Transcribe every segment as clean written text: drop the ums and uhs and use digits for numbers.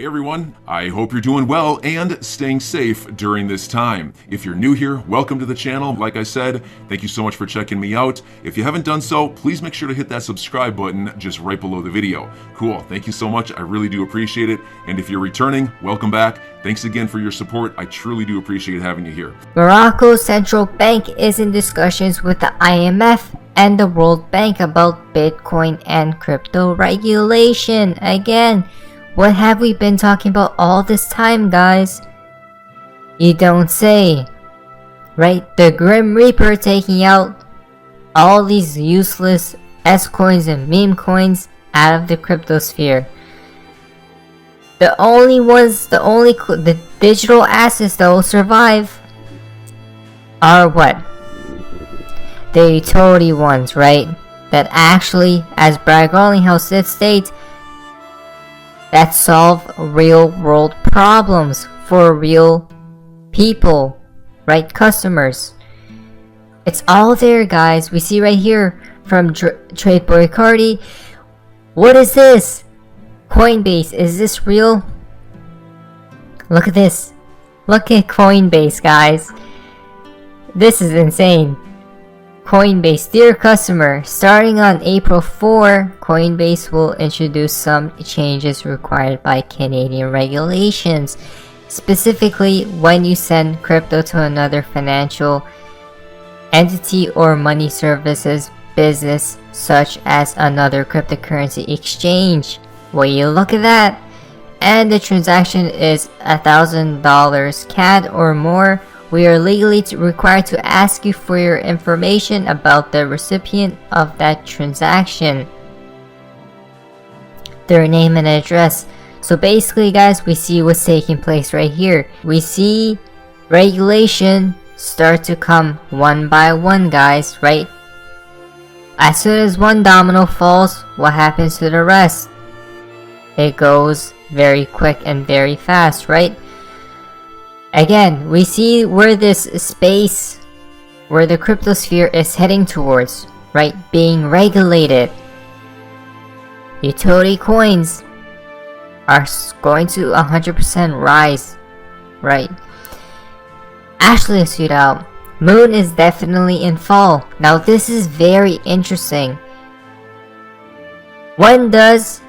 Hey everyone, I hope you're doing well and staying safe during this time. If you're new here, welcome to the channel. Like I said, thank you so much for checking me out. If you haven't done so, please make sure to hit that subscribe button just right below the video. Cool, thank you so much. I really do appreciate it. And if you're returning, welcome back. Thanks again for your support. I truly do appreciate having you here. Morocco's central bank is in discussions with the IMF and the World Bank about Bitcoin and crypto regulation. Again, what have we been talking about all this time, guys? You don't say. Right? The Grim Reaper taking out all these useless S-coins and meme coins out of the cryptosphere. The digital assets that will survive are what? The utility ones, right? That actually, as Brad Garlinghouse states, that solve real world problems for real people, right? Customers. It's all there, guys. We see right here from Trade Boy Cardi. What is this? Coinbase, is this real? Look at this. Look at Coinbase, guys. This is insane. Coinbase, dear customer, starting on April 4, Coinbase will introduce some changes required by Canadian regulations. Specifically, when you send crypto to another financial entity or money services business, such as another cryptocurrency exchange. Well, you look at that, and the transaction is $1,000 CAD or more. We are legally required to ask you for your information about the recipient of that transaction, their name and address. So basically, guys, we see what's taking place right here. We see regulation start to come one by one, guys, right? As soon as one domino falls, what happens to the rest? It goes very quick and very fast, right? Again, we see where this space, where the cryptosphere is heading towards, right? Being regulated. Utility coins are going to 100% rise, right? Ashley suit out. Moon is definitely in fall. Now this is very interesting. When does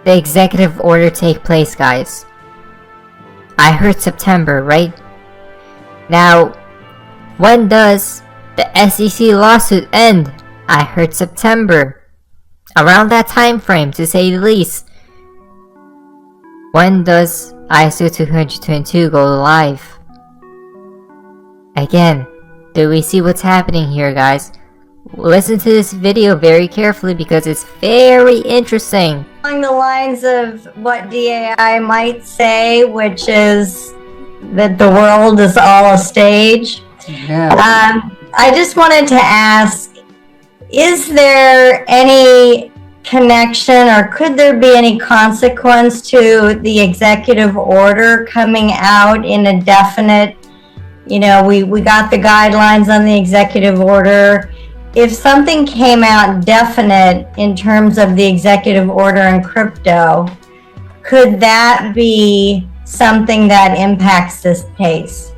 the executive order take place, guys? I heard September, right? Now, when does the SEC lawsuit end? I heard September. Around that time frame, to say the least. When does ISO 222 go live? Again, do we see what's happening here, guys? Listen to this video very carefully because it's very interesting. Along the lines of what DAI might say, which is that the world is all a stage. Yeah. I just wanted to ask, is there any connection or could there be any consequence to the executive order coming out in a definite, we got the guidelines on the executive order. If something came out definite in terms of the executive order in crypto, could that be something that impacts this case?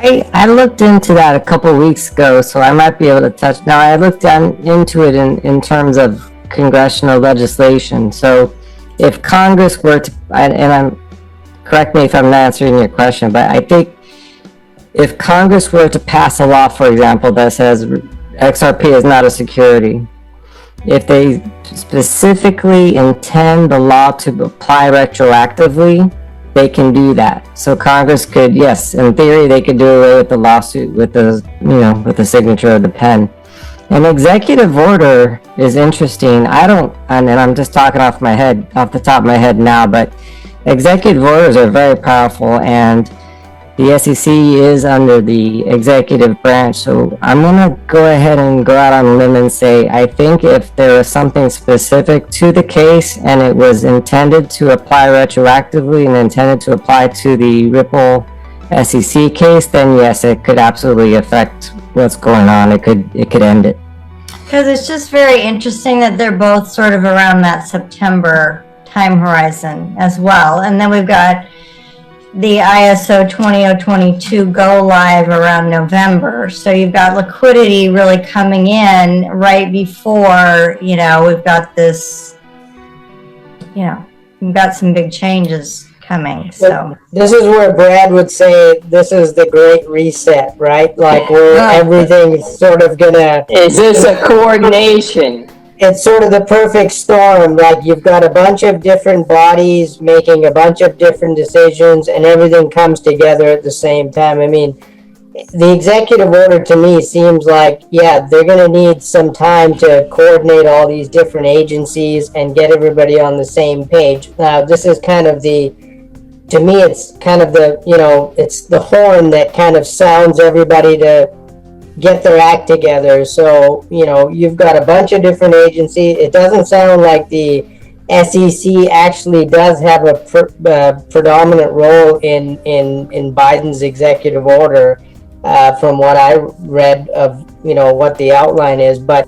I looked into that a couple weeks ago, so I might be able to touch. Now, I looked into it in terms of congressional legislation. So if Congress were to, correct me if I'm not answering your question, but I think if Congress were to pass a law, for example, that says XRP is not a security, if they specifically intend the law to apply retroactively, they can do that. So Congress could, yes, in theory, they could do away with the lawsuit with with the signature of the pen. An executive order is interesting. and I'm just talking off the top of my head now, but executive orders are very powerful, and the SEC is under the executive branch, so I'm going to go ahead and go out on a limb and say I think if there was something specific to the case and it was intended to apply retroactively and intended to apply to the Ripple SEC case, then yes, it could absolutely affect what's going on. It could end it. Because it's just very interesting that they're both sort of around that September time horizon as well. And then we've got the ISO 20022 go live around November. So you've got liquidity really coming in right before, we've got this, we've got some big changes coming. So this is where Brad would say this is the great reset, right? Like where everything's sort of gonna... Is this a coordination? It's sort of the perfect storm. Like you've got a bunch of different bodies making a bunch of different decisions and everything comes together at the same time. I mean, the executive order to me seems like, they're going to need some time to coordinate all these different agencies and get everybody on the same page. Now, this is kind of to me, it's kind of it's the horn that kind of sounds everybody to get their act together. So, you've got a bunch of different agencies. It doesn't sound like the SEC actually does have a predominant role in Biden's executive order, from what I read of, what the outline is. But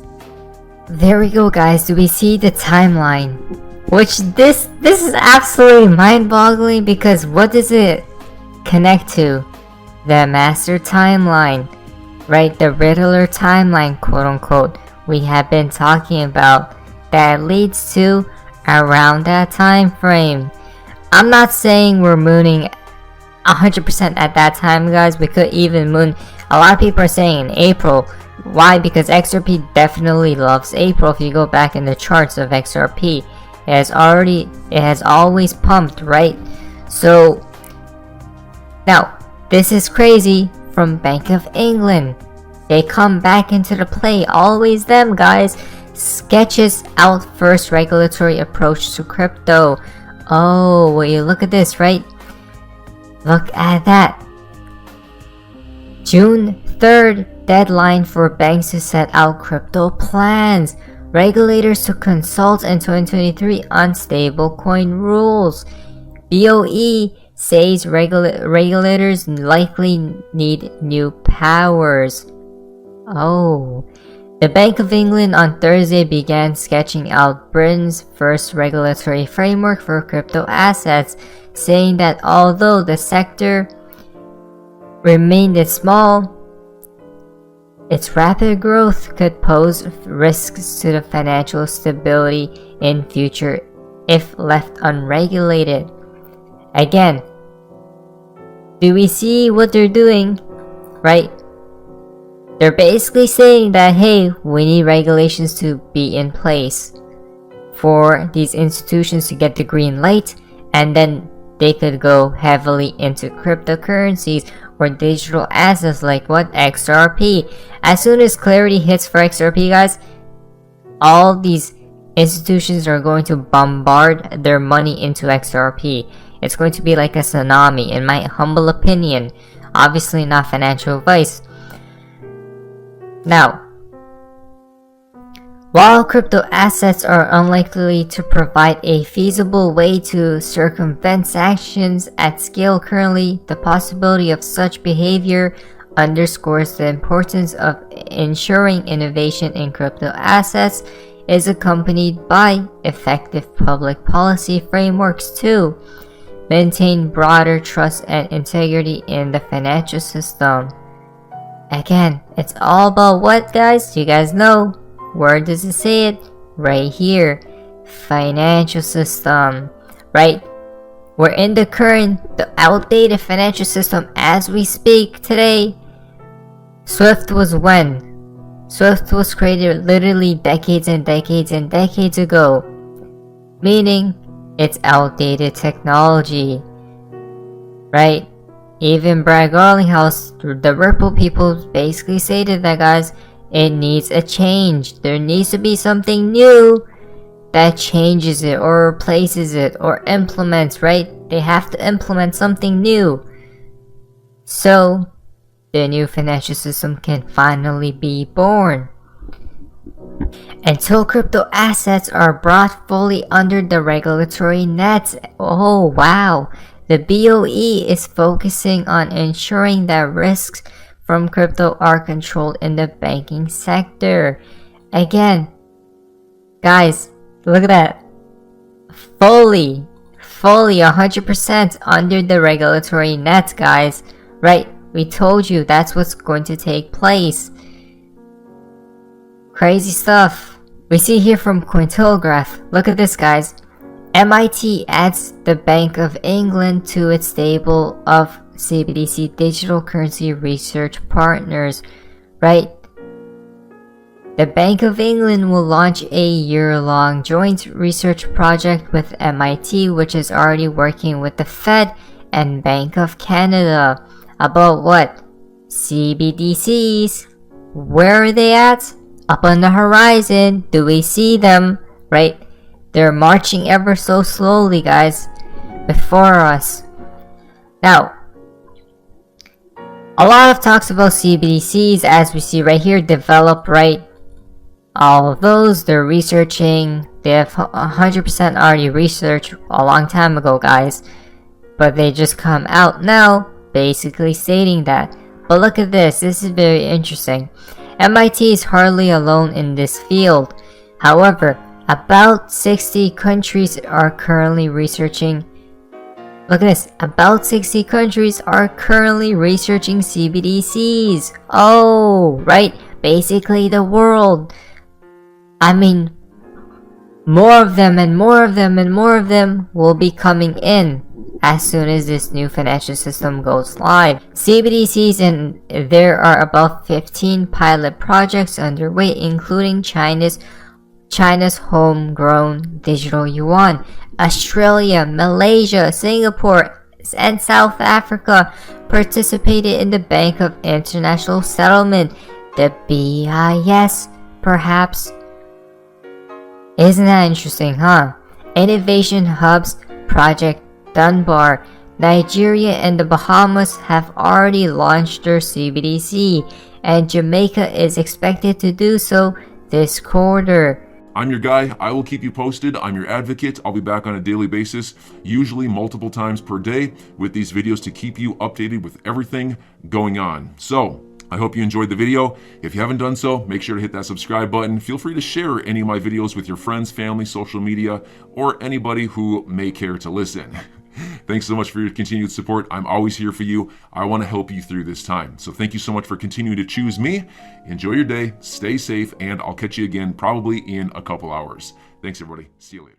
there we go, guys. Do we see the timeline? Which this is absolutely mind-boggling, because what does it connect to? The master timeline. Right, the Riddler timeline, quote unquote, we have been talking about, that leads to around that time frame. I'm not saying we're mooning 100% at that time, guys. We could even moon. A lot of people are saying in April. Why? Because XRP definitely loves April. If you go back in the charts of XRP, it has always pumped, right? So now this is crazy. From Bank of England, they come back into the play. Always them, guys. Sketches out first regulatory approach to crypto. Oh, well, you look at this, right? Look at that. June 3rd, deadline for banks to set out crypto plans. Regulators to consult in 2023 on stablecoin rules. BOE says regulators likely need new powers. Oh. The Bank of England on Thursday began sketching out Britain's first regulatory framework for crypto assets, saying that although the sector remained small, its rapid growth could pose risks to the financial stability in future if left unregulated. Again, do we see what they're doing? Right? They're basically saying that, hey, we need regulations to be in place for these institutions to get the green light, and then they could go heavily into cryptocurrencies or digital assets like what? XRP. As soon as clarity hits for XRP, guys, all these institutions are going to bombard their money into XRP. It's going to be like a tsunami, in my humble opinion. Obviously not financial advice. Now, while crypto assets are unlikely to provide a feasible way to circumvent sanctions at scale currently, the possibility of such behavior underscores the importance of ensuring innovation in crypto assets is accompanied by effective public policy frameworks to maintain broader trust and integrity in the financial system. Again, it's all about what, guys? You guys know. Where does it say it? Right here. Financial system. Right? We're in the outdated financial system as we speak today. SWIFT was when? SWIFT was created literally decades and decades and decades ago. Meaning, it's outdated technology. Right? Even Brad Garlinghouse, the Ripple people basically stated that, guys, it needs a change. There needs to be something new that changes it or replaces it or implements, right? They have to implement something new. So, the new financial system can finally be born. Until crypto assets are brought fully under the regulatory nets. Oh wow. The BOE is focusing on ensuring that risks from crypto are controlled in the banking sector. Again, guys, look at that. Fully 100% under the regulatory net, guys. Right, we told you that's what's going to take place. Crazy stuff. We see here from Cointelegraph. Look at this, guys. MIT adds the Bank of England to its stable of CBDC digital currency research partners. Right? The Bank of England will launch a year-long joint research project with MIT, which is already working with the Fed and Bank of Canada. About what? CBDCs. Where are they at? Up on the horizon. Do we see them? Right? They're marching ever so slowly, guys, before us. Now, a lot of talks about CBDCs, as we see right here, develop, right? All of those, they're researching. They have 100% already researched a long time ago, guys. But they just come out now, basically stating that. But look at this. This is very interesting. MIT is hardly alone in this field. However, about 60 countries are currently researching. Look at this. About 60 countries are currently researching CBDCs. Oh, right. Basically the world. I mean, more of them and more of them and more of them will be coming in as soon as this new financial system goes live. CBDCs, and there are about 15 pilot projects underway, including China's homegrown digital yuan. Australia, Malaysia, Singapore, and South Africa participated in the Bank of International Settlement, the BIS, perhaps. Isn't that interesting, huh? Innovation Hubs Project Dunbar. Nigeria and the Bahamas have already launched their CBDC, and Jamaica is expected to do so this quarter. I'm your guy. I will keep you posted. I'm your advocate. I'll be back on a daily basis, usually multiple times per day, with these videos to keep you updated with everything going on. So, I hope you enjoyed the video. If you haven't done so, make sure to hit that subscribe button. Feel free to share any of my videos with your friends, family, social media, or anybody who may care to listen. Thanks so much for your continued support. I'm always here for you. I want to help you through this time. So thank you so much for continuing to choose me. Enjoy your day, stay safe, and I'll catch you again probably in a couple hours. Thanks, everybody. See you later.